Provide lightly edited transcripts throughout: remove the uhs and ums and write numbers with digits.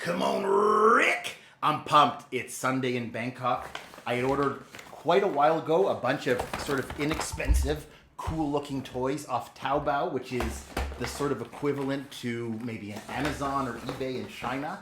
Come on, Rick! I'm pumped. It's Sunday in Bangkok. I had ordered quite a while ago a bunch of sort of inexpensive, cool-looking toys off Taobao, which is the sort of equivalent to maybe an Amazon or eBay in China,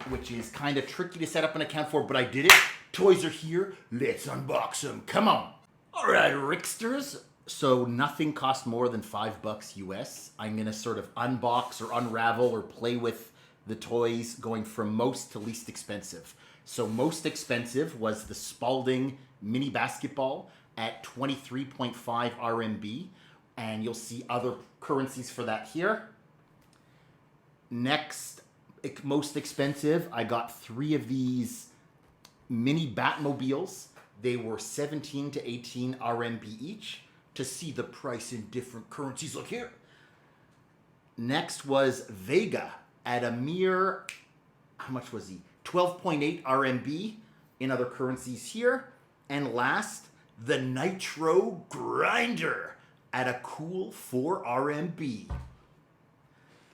which is kind of tricky to set up an account for, but I did it. Toys are here. Let's unbox them. Come on. All right, Ricksters. So nothing cost more than $5 US. I'm going to sort of unbox or unravel or play with the toys going from most to least expensive. So most expensive was the Spalding mini basketball at 23.5 RMB. And you'll see other currencies for that here. Next, most expensive, I got 3 of these mini Batmobiles. They were 17 to 18 RMB each. To see the price in different currencies, look here. Next was Vega at a mere, how much was he? 12.8 RMB in other currencies here. And last, the Nitro Grinder at a cool 4 RMB.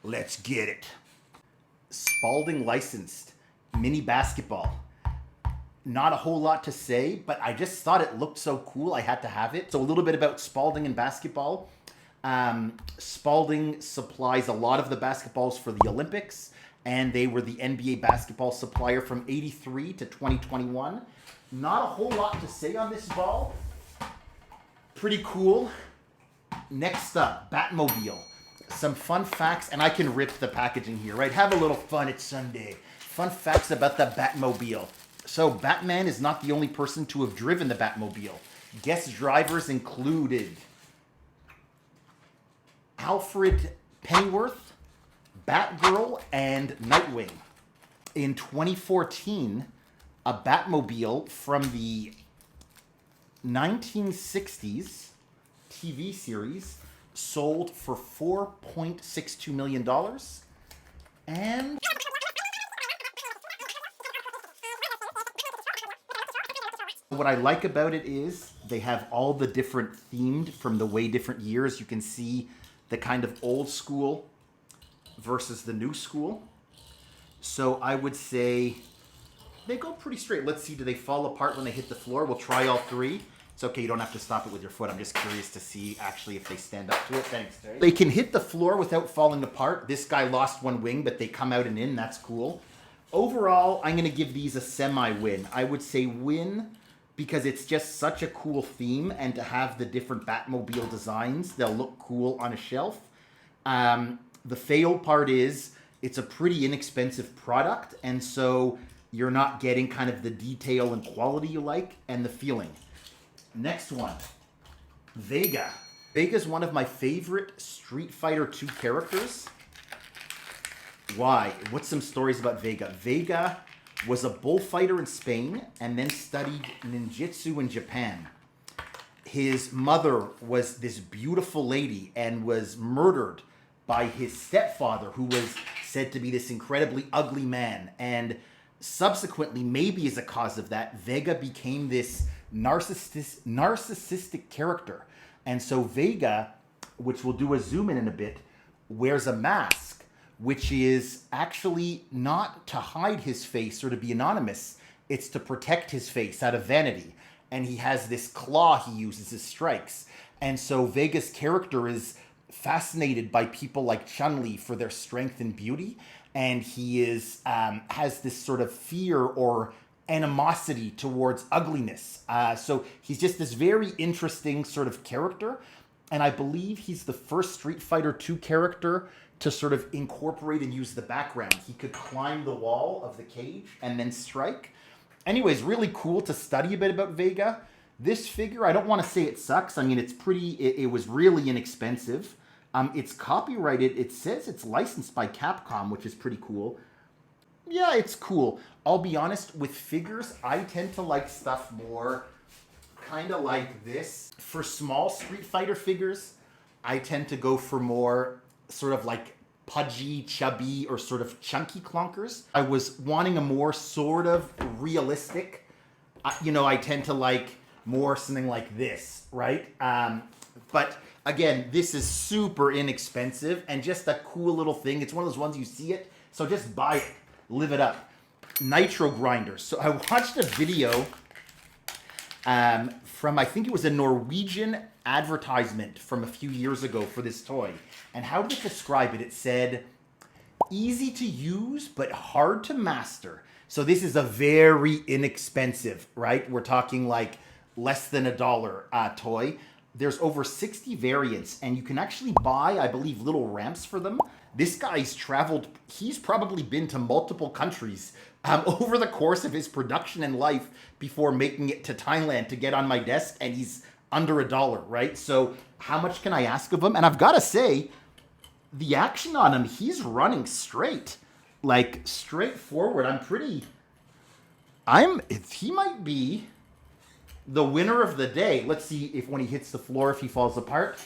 Let's get it. Spalding licensed mini basketball. Not a whole lot to say, but I just thought it looked so cool, I had to have it. So a little bit about Spalding and basketball. Spalding supplies a lot of the basketballs for the Olympics, and they were the NBA basketball supplier from '83 to 2021. Not a whole lot to say on this ball. Pretty cool. Next up, Batmobile. Some fun facts, and I can rip the packaging here, right? Have a little fun, it's Sunday. Fun facts about the Batmobile. So Batman is not the only person to have driven the Batmobile. Guest drivers included Alfred Pennyworth, Batgirl, and Nightwing. In 2014, a Batmobile from the 1960s TV series sold for $4.62 million. And what I like about it is they have all the different themed from the way different years. You can see the kind of old school versus the new school. So I would say they go pretty straight. Let's see, do they fall apart when they hit the floor? We'll try all 3. It's okay, you don't have to stop it with your foot. I'm just curious to see actually if they stand up to it. Thanks, Terry. They can hit the floor without falling apart. This guy lost 1 wing, but they come out and in. That's cool. Overall, I'm going to give these a semi-win. I would say win because it's just such a cool theme, and to have the different Batmobile designs, they'll look cool on a shelf. The fail part is it's a pretty inexpensive product, and so you're not getting kind of the detail and quality you like and the feeling. Next one, Vega. Vega is one of my favorite Street Fighter 2 characters. Why? What's some stories about Vega? Vega was a bullfighter in Spain and then studied ninjutsu in Japan. His mother was this beautiful lady and was murdered by his stepfather, who was said to be this incredibly ugly man. And subsequently, maybe as a cause of that, Vega became this narcissistic character. And so Vega, which we'll do a zoom in a bit, wears a mask, which is actually not to hide his face or to be anonymous. It's to protect his face out of vanity. And he has this claw he uses as strikes. And so Vega's character is fascinated by people like Chun-Li for their strength and beauty. And he is has this sort of fear or animosity towards ugliness. So he's just this very interesting sort of character. And I believe he's the first Street Fighter 2 character to sort of incorporate and use the background. He could climb the wall of the cage and then strike. Anyways, really cool to study a bit about Vega. This figure, I don't want to say it sucks. I mean, it's pretty, it was really inexpensive. It's copyrighted. It says it's licensed by Capcom, which is pretty cool. Yeah, it's cool. I'll be honest, with figures, I tend to like stuff more kind of like this. For small Street Fighter figures, I tend to go for more sort of like pudgy, chubby, or sort of chunky clunkers. I was wanting a more sort of realistic, I tend to like more something like this, right? But again, this is super inexpensive and just a cool little thing. It's one of those ones you see it, so just buy it. live it up. Nitro Grinders. So I watched a video from, I think it was a Norwegian advertisement from a few years ago for this toy. And how did it describe it? It said, easy to use, but hard to master. So this is a very inexpensive, right? We're talking like less than $1 toy. There's over 60 variants, and you can actually buy, I believe, little ramps for them. This guy's traveled, he's probably been to multiple countries over the course of his production and life before making it to Thailand to get on my desk, and he's under $1, right? So how much can I ask of him? And I've got to say, the action on him, he's running straight, like straightforward. He might be the winner of the day. Let's see if when he hits the floor, if he falls apart.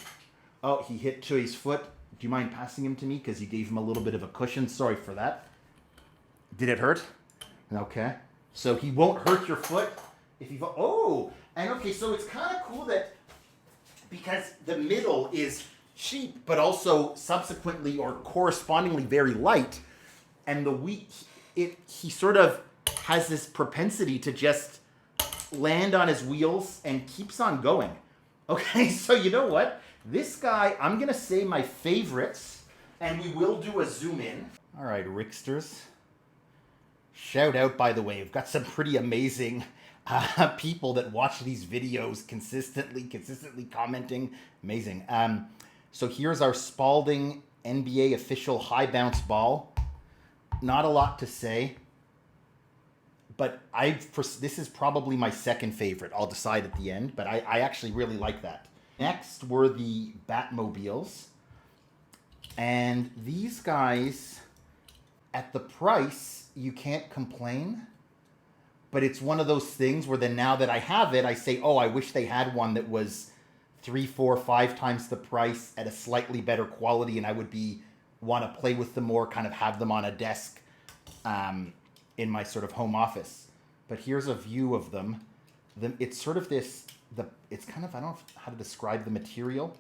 Oh, he hit to his foot. Do you mind passing him to me? Because you gave him a little bit of a cushion. Sorry for that. Did it hurt? Okay. So he won't hurt your foot if you... Oh! And okay, so it's kind of cool that because the middle is cheap, but also subsequently or correspondingly very light, and he sort of has this propensity to just land on his wheels and keeps on going. Okay, so you know what? This guy, I'm going to say my favorites, and we will do a zoom in. All right, Ricksters. Shout out, by the way. We've got some pretty amazing people that watch these videos consistently commenting. Amazing. So here's our Spalding NBA official high bounce ball. Not a lot to say, but this is probably my second favorite. I'll decide at the end, but I actually really like that. Next were the Batmobiles. And these guys, at the price, you can't complain. But it's one of those things where then now that I have it, I say, oh, I wish they had one that was 3, 4, 5 times the price at a slightly better quality, and I would want to play with them more, kind of have them on a desk in my sort of home office. But here's a view of them. It's sort of it's kind of, I don't know how to describe the material.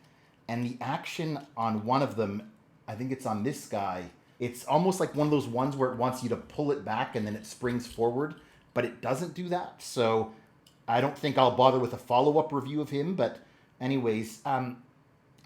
And the action on one of them, I think it's on this guy. It's almost like one of those ones where it wants you to pull it back and then it springs forward, but it doesn't do that. So I don't think I'll bother with a follow-up review of him, but anyways, and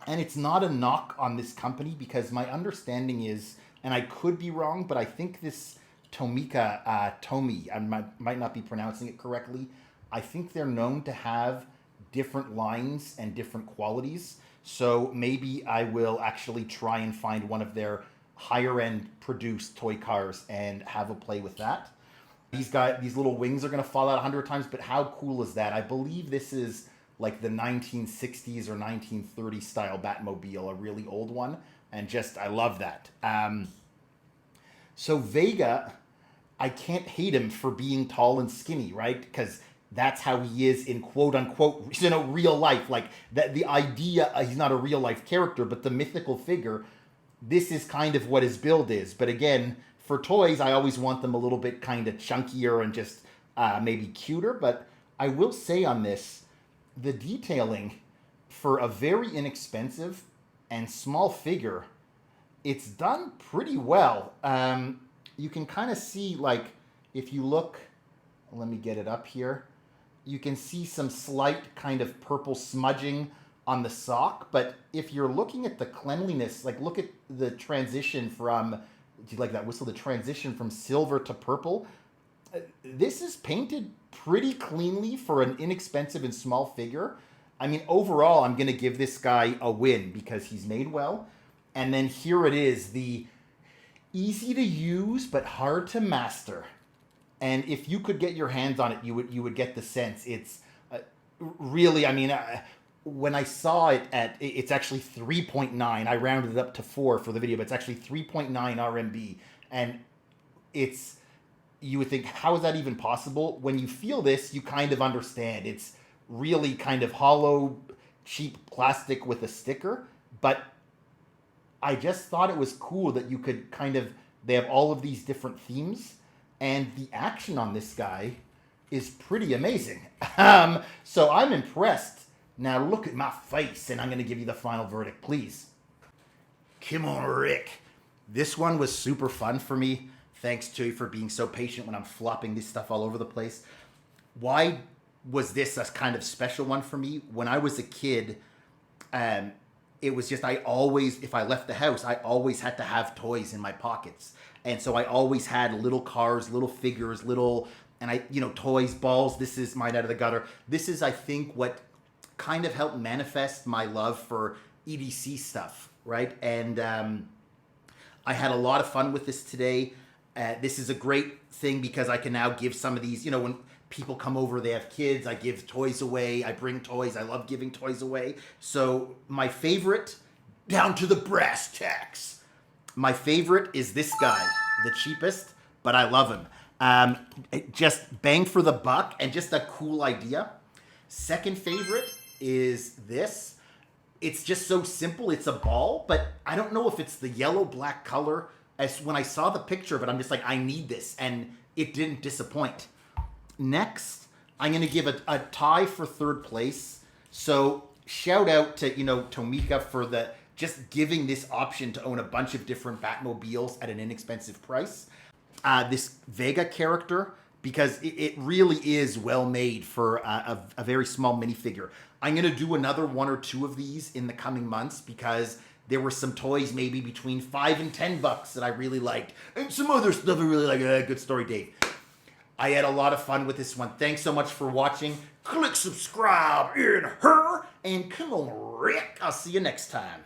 it's not a knock on this company because my understanding is, and I could be wrong, but I think this Tomica, I might not be pronouncing it correctly. I think they're known to have different lines and different qualities. So maybe I will actually try and find one of their higher end produced toy cars and have a play with that. These little wings are going to fall out 100 times, but how cool is that? I believe this is like the 1960s or 1930s style Batmobile, a really old one. And I love that. So Vega, I can't hate him for being tall and skinny, right? Because that's how he is in quote unquote, real life. Like the idea, he's not a real life character, but the mythical figure, this is kind of what his build is. But again, for toys, I always want them a little bit kind of chunkier and just maybe cuter. But I will say on this, the detailing for a very inexpensive and small figure, it's done pretty well. You can kind of see, like, if you look, let me get it up here. You can see some slight kind of purple smudging on the sock. But if you're looking at the cleanliness, like look at the transition from, do you like that whistle? The transition from silver to purple. This is painted pretty cleanly for an inexpensive and small figure. I mean, overall, I'm going to give this guy a win because he's made well. And then here it is, the easy to use but hard to master. And if you could get your hands on it, you would get the sense. It's really, I mean, when I saw it it's actually 3.9. I rounded it up to 4 for the video, but it's actually 3.9 RMB. And you would think, how is that even possible? When you feel this, you kind of understand. It's really kind of hollow, cheap plastic with a sticker. But I just thought it was cool that you could they have all of these different themes. And the action on this guy is pretty amazing. So I'm impressed. Now look at my face, and I'm going to give you the final verdict, please. Come on, Rick. This one was super fun for me. Thanks to you for being so patient when I'm flopping this stuff all over the place. Why was this a kind of special one for me? When I was a kid, it was just, I always, if I left the house, I always had to have toys in my pockets. And so I always had little cars, little figures, toys, balls. This is mine out of the gutter. This is, I think, what kind of helped manifest my love for EDC stuff, right? And I had a lot of fun with this today. This is a great thing because I can now give some of these, when people come over, they have kids, I give toys away, I bring toys, I love giving toys away. So my favorite, down to the brass tacks, my favorite is this guy, the cheapest, but I love him. Just bang for the buck and just a cool idea. Second favorite is this. It's just so simple. It's a ball, but I don't know if it's the yellow-black color. As when I saw the picture of it, I'm just like, I need this, and it didn't disappoint. Next, I'm going to give a tie for third place. So shout out to, Tomica for just giving this option to own a bunch of different Batmobiles at an inexpensive price. This Vega character, because it really is well made for a very small minifigure. I'm going to do another 1 or 2 of these in the coming months because there were some toys maybe between $5 and $10 that I really liked. And some other stuff I really like. Good story, Dave. I had a lot of fun with this one. Thanks so much for watching. Click subscribe in her. And come on, Rick. I'll see you next time.